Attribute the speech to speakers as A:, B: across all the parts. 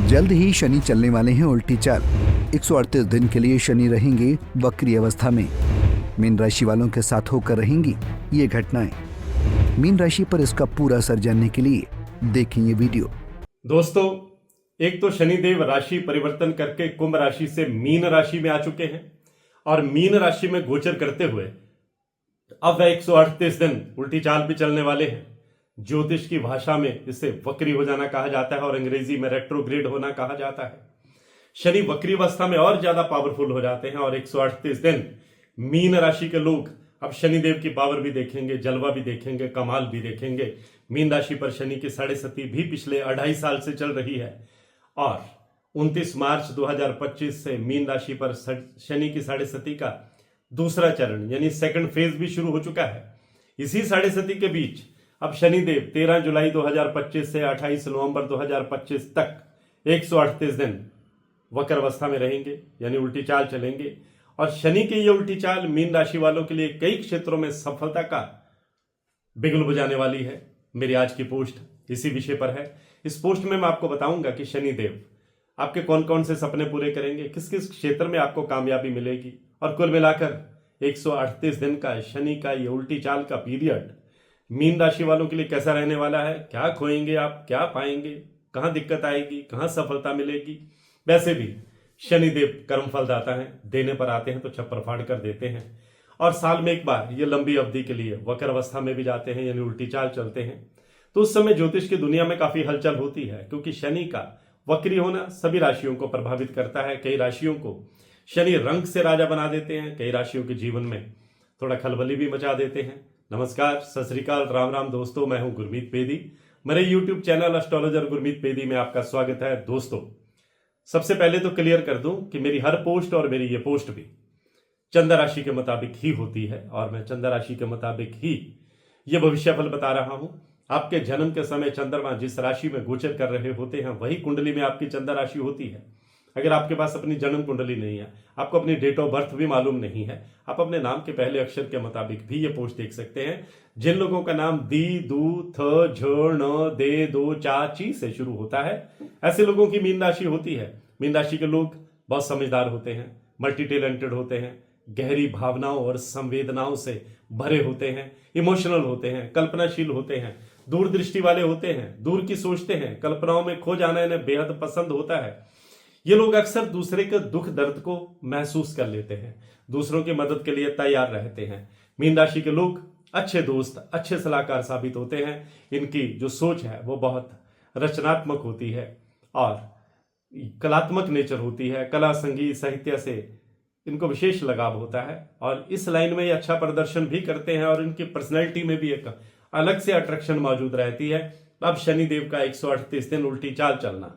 A: जल्द ही शनि चलने वाले हैं उल्टी चाल। 138 दिन के लिए शनि रहेंगे वक्री अवस्था में। मीन राशि वालों के साथ होकर रहेंगी ये घटनाएं। मीन राशि पर इसका पूरा असर जानने के लिए देखें ये वीडियो।
B: दोस्तों, एक तो शनिदेव राशि परिवर्तन करके कुंभ राशि से मीन राशि में आ चुके हैं और मीन राशि में गोचर करते हुए अब वह 138 दिन उल्टी चाल भी चलने वाले हैं। ज्योतिष की भाषा में इसे वक्री हो जाना कहा जाता है और अंग्रेजी में रेट्रोग्रेड होना कहा जाता है। शनि वक्री अवस्था में और ज्यादा पावरफुल हो जाते हैं और 138 दिन मीन राशि के लोग अब शनिदेव की पावर भी देखेंगे, जलवा भी देखेंगे, कमाल भी देखेंगे। मीन राशि पर शनि की साढ़े सती भी पिछले 2.5 साल से चल रही है और 29 मार्च 2025 से मीन राशि पर शनि की साढ़े सती का दूसरा चरण यानी सेकंड फेज भी शुरू हो चुका है। इसी साढ़े सती के बीच अब शनिदेव 13 जुलाई 2025 से 28 नवंबर 2025 तक 138 दिन वक्र अवस्था में रहेंगे यानी उल्टी चाल चलेंगे। और शनि की ये उल्टी चाल मीन राशि वालों के लिए कई क्षेत्रों में सफलता का बिगुल बजाने वाली है। मेरी आज की पोस्ट इसी विषय पर है। इस पोस्ट में मैं आपको बताऊंगा कि शनिदेव आपके कौन कौन से सपने पूरे करेंगे, किस किस क्षेत्र में आपको कामयाबी मिलेगी और कुल मिलाकर 138 दिन का शनि का ये उल्टी चाल का पीरियड मीन राशि वालों के लिए कैसा रहने वाला है, क्या खोएंगे आप, क्या पाएंगे, कहां दिक्कत आएगी, कहां सफलता मिलेगी। वैसे भी शनिदेव कर्म फलदाता है, देने पर आते हैं तो छप्पर फाड़ कर देते हैं और साल में एक बार ये लंबी अवधि के लिए वक्र अवस्था में भी जाते हैं यानी उल्टी चाल चलते हैं। तो उस समय ज्योतिष की दुनिया में काफी हलचल होती है क्योंकि शनि का वक्री होना सभी राशियों को प्रभावित करता है। कई राशियों को शनि रंग से राजा बना देते हैं, कई राशियों के जीवन में थोड़ा खलबली भी मचा देते हैं। नमस्कार, सत श्री अकाल, राम राम दोस्तों, मैं हूं गुरमीत पेदी। मेरे यूट्यूब चैनल एस्ट्रोलॉजर गुरमीत पेदी में आपका स्वागत है। दोस्तों, सबसे पहले तो क्लियर कर दूं कि मेरी हर पोस्ट और मेरी ये पोस्ट भी चंद्र राशि के मुताबिक ही होती है और मैं चंद्र राशि के मुताबिक ही ये भविष्यफल बता रहा हूं। आपके जन्म के समय चंद्रमा जिस राशि में गोचर कर रहे होते हैं वही कुंडली में आपकी चंद्र राशि होती है। अगर आपके पास अपनी जन्म कुंडली नहीं है, आपको अपनी डेट ऑफ बर्थ भी मालूम नहीं है, आप अपने नाम के पहले अक्षर के मुताबिक भी ये पोस्ट देख सकते हैं। जिन लोगों का नाम दी, दू, थ, झ, न, दे, दो, चा, ची से शुरू होता है, ऐसे लोगों की मीन राशि होती है। मीन राशि के लोग बहुत समझदार होते हैं, मल्टी टैलेंटेड होते हैं, गहरी भावनाओं और संवेदनाओं से भरे होते हैं, इमोशनल होते हैं, कल्पनाशील होते हैं, दूरदृष्टि वाले होते हैं, दूर की सोचते हैं, कल्पनाओं में खो जाना इन्हें बेहद पसंद होता है। ये लोग अक्सर दूसरे के दुख दर्द को महसूस कर लेते हैं, दूसरों की मदद के लिए तैयार रहते हैं। मीन राशि के लोग अच्छे दोस्त, अच्छे सलाहकार साबित होते हैं। इनकी जो सोच है वो बहुत रचनात्मक होती है और कलात्मक नेचर होती है। कला, संगीत, साहित्य से इनको विशेष लगाव होता है और इस लाइन में ये अच्छा प्रदर्शन भी करते हैं और इनकी पर्सनैलिटी में भी एक अलग से अट्रैक्शन मौजूद रहती है। अब शनिदेव का 138 दिन उल्टी चाल चलना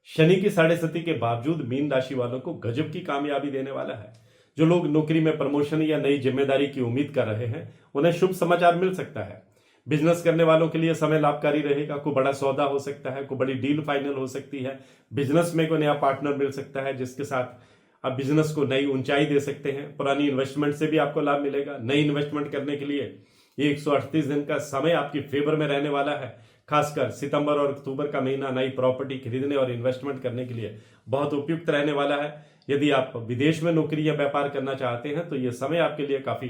B: शनि की साढ़े सती के बावजूद मीन राशि वालों को गजब की कामयाबी देने वाला है। जो लोग नौकरी में प्रमोशन या नई जिम्मेदारी की उम्मीद कर रहे हैं उन्हें शुभ समाचार मिल सकता है। बिजनेस करने वालों के लिए समय लाभकारी रहेगा। कोई बड़ा सौदा हो सकता है, कोई बड़ी डील फाइनल हो सकती है। बिजनेस में कोई नया पार्टनर मिल सकता है जिसके साथ आप बिजनेस को नई ऊंचाई दे सकते हैं। पुरानी इन्वेस्टमेंट से भी आपको लाभ मिलेगा। नई इन्वेस्टमेंट करने के लिए ये 138 दिन का समय आपकी फेवर में रहने वाला है। खासकर सितंबर और अक्टूबर का महीना नई प्रॉपर्टी खरीदने और इन्वेस्टमेंट करने के लिए बहुत उपयुक्त रहने वाला है। यदि आप विदेश में नौकरी या व्यापार करना चाहते हैं तो यह समय आपके लिए काफी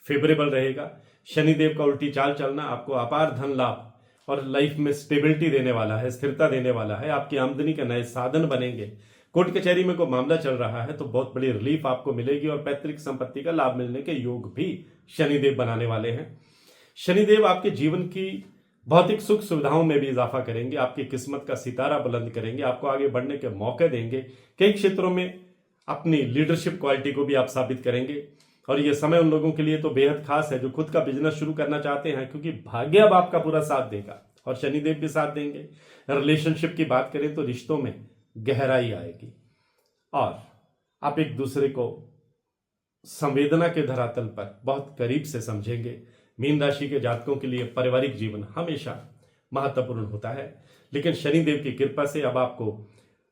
B: फेवरेबल रहेगा। शनिदेव का उल्टी चाल चलना आपको अपार धन लाभ और लाइफ में स्टेबिलिटी देने वाला है, स्थिरता देने वाला है। आपकी आमदनी के नए साधन बनेंगे। कोर्ट कचहरी में कोई मामला चल रहा है तो बहुत बड़ी रिलीफ आपको मिलेगी और पैतृक संपत्ति का लाभ मिलने के योग भी शनिदेव बनाने वाले हैं। शनिदेव आपके जीवन की भौतिक सुख सुविधाओं में भी इजाफा करेंगे, आपकी किस्मत का सितारा बुलंद करेंगे, आपको आगे बढ़ने के मौके देंगे। कई क्षेत्रों में अपनी लीडरशिप क्वालिटी को भी आप साबित करेंगे और यह समय उन लोगों के लिए तो बेहद खास है जो खुद का बिजनेस शुरू करना चाहते हैं क्योंकि भाग्य अब आपका पूरा साथ देगा और शनिदेव भी साथ देंगे। रिलेशनशिप की बात करें तो रिश्तों में गहराई आएगी और आप एक दूसरे को संवेदना के धरातल पर बहुत करीब से समझेंगे। मीन राशि के जातकों के लिए पारिवारिक जीवन हमेशा महत्वपूर्ण होता है, लेकिन शनिदेव की कृपा से अब आपको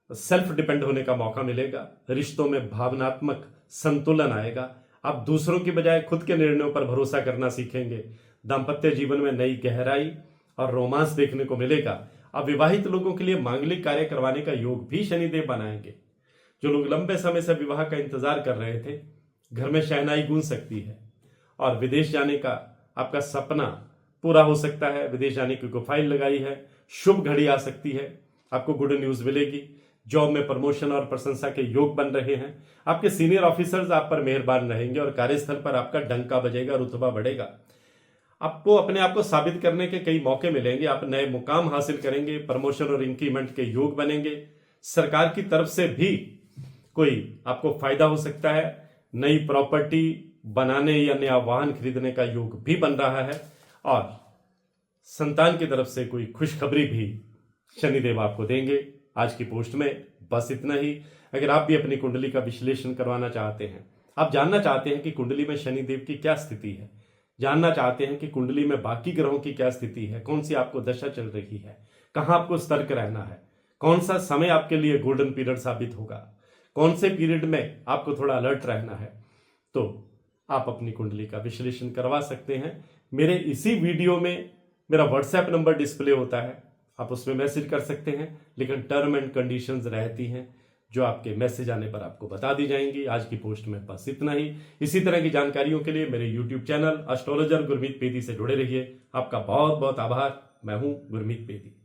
B: सेल्फ डिपेंड होने का मौका मिलेगा। रिश्तों में भावनात्मक संतुलन आएगा। आप दूसरों की बजाय खुद के निर्णयों पर भरोसा करना सीखेंगे। दाम्पत्य जीवन में नई गहराई और रोमांस देखने को मिलेगा। अब विवाहित लोगों के लिए मांगलिक कार्य करवाने का योग भी शनिदेव बनाएंगे। जो लोग लंबे समय से विवाह का इंतजार कर रहे थे, घर में शहनाई गूंज सकती है और विदेश जाने का आपका सपना पूरा हो सकता है। विदेश जाने की कोई फाइल लगाई है, शुभ घड़ी आ सकती है, आपको गुड न्यूज मिलेगी। जॉब में प्रमोशन और प्रशंसा के योग बन रहे हैं। आपके सीनियर ऑफिसर्स आप पर मेहरबान रहेंगे और कार्यस्थल पर आपका डंका बजेगा, रुतबा बढ़ेगा। आपको अपने आप को साबित करने के कई मौके मिलेंगे। आप नए मुकाम हासिल करेंगे, प्रमोशन और इंक्रीमेंट के योग बनेंगे। सरकार की तरफ से भी कोई आपको फायदा हो सकता है। नई प्रॉपर्टी बनाने या नया वाहन खरीदने का योग भी बन रहा है और संतान की तरफ से कोई खुशखबरी भी शनिदेव आपको देंगे। आज की पोस्ट में बस इतना ही। अगर आप भी अपनी कुंडली का विश्लेषण करवाना चाहते हैं, आप जानना चाहते हैं कि कुंडली में शनिदेव की क्या स्थिति है, जानना चाहते हैं कि कुंडली में बाकी ग्रहों की क्या स्थिति है, कौन सी आपको दशा चल रही है, कहां आपको सतर्क रहना है, कौन सा समय आपके लिए गोल्डन पीरियड साबित होगा, कौन से पीरियड में आपको थोड़ा अलर्ट रहना है, तो आप अपनी कुंडली का विश्लेषण करवा सकते हैं। मेरे इसी वीडियो में मेरा व्हाट्सएप नंबर डिस्प्ले होता है, आप उसमें मैसेज कर सकते हैं, लेकिन टर्म एंड कंडीशंस रहती हैं जो आपके मैसेज आने पर आपको बता दी जाएंगी। आज की पोस्ट में बस इतना ही। इसी तरह की जानकारियों के लिए मेरे यूट्यूब चैनल एस्ट्रोलॉजर गुरमीत पेदी से जुड़े रहिए। आपका बहुत बहुत आभार। मैं हूं गुरमीत पेदी।